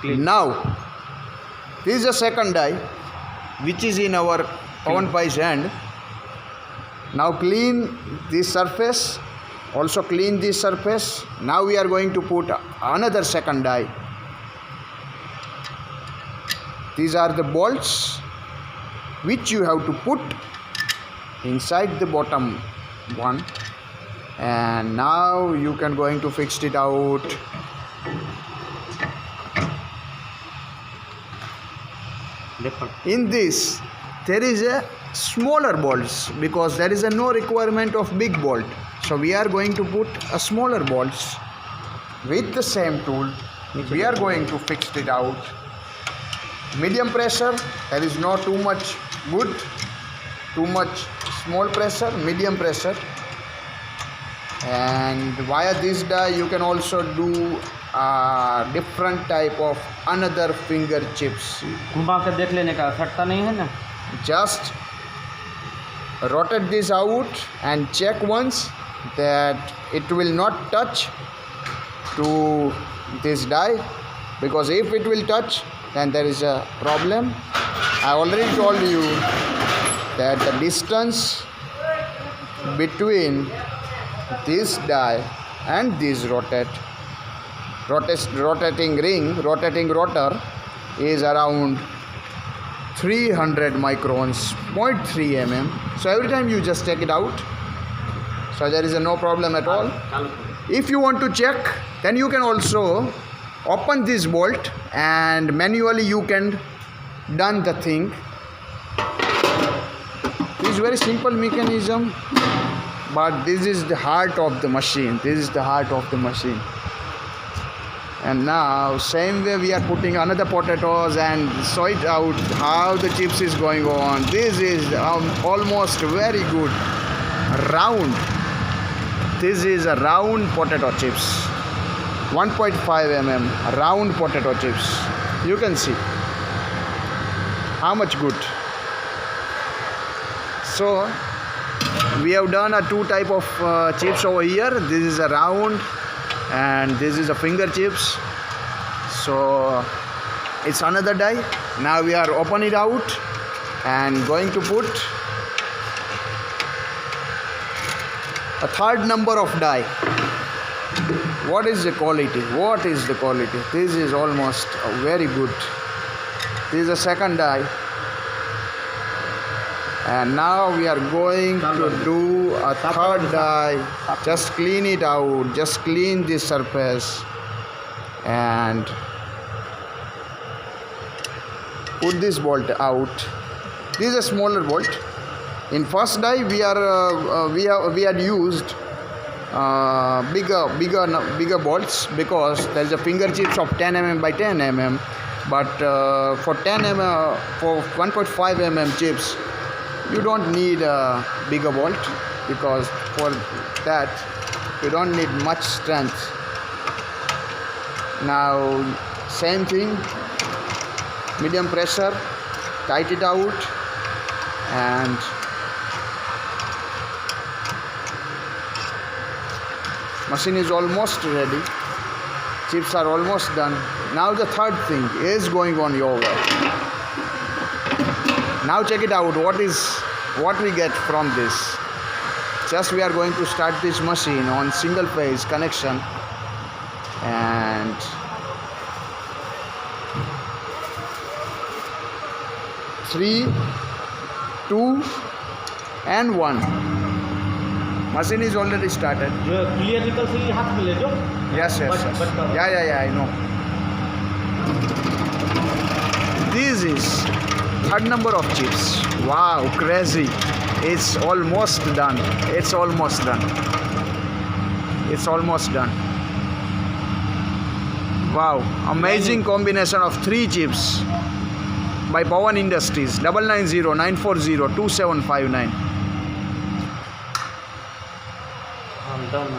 Now, this is a second die which is in our Pawan Bhai's hand. Now clean this surface, also clean this surface. Now we are going to put another second die. These are the bolts which you have to put inside the bottom one, and now you can going to fix it out. In this there is a smaller bolts because there is a no requirement of big bolt, so we are going to put a smaller bolts with the same tool. We are going to fix it out. Medium pressure, there is not too much good, too much small pressure, medium pressure. And via this die you can also do different type of another finger chips. घुमा के देख लेने का सटता नहीं है ना. Just rotate this out and check once that it will not touch to this die, because if it will touch then there is a problem. I already told you that the distance between this die and this rotating rotor is around 300 microns, 0.3 mm. So every time you just take it out, so there is no problem at all. If you want to check, then you can also open this bolt and manually you can done the thing. This is very simple mechanism, but this is the heart of the machine. This is the heart of the machine. And now same way we are putting another potatoes and saw it out how the chips is going on. This is almost very good round. This is a round potato chips, 1.5 mm round potato chips. You can see how much good. So we have done a two type of chips over here. This is a round and this is a finger chips. So it's another die. Now we are opening it out and going to put a third number of die. What is the quality? What is the quality? This is almost very good. This is the second die. And now we are going to do a third die. Just clean it out. Just clean this surface and put this bolt out. This is a smaller bolt. In first die we had used bigger bolts because there is a finger chips of 10 mm by 10 mm. But for 10 mm, for 1.5 mm chips, you don't need a bigger bolt because for that you don't need much strength. Now same thing, medium pressure, tight it out and machine is almost ready. Chips are almost done. Now the third thing is going on your way. Now check it out. What we get from this? Just we are going to start this machine on single phase connection and three, 2 and 1. Machine is already started. Yes. Yeah, I know. This is third number of chips. Wow, crazy. It's almost done. It's almost done. Wow, amazing combination of 3 chips by Pawan Industries. 9909402759. I'm done.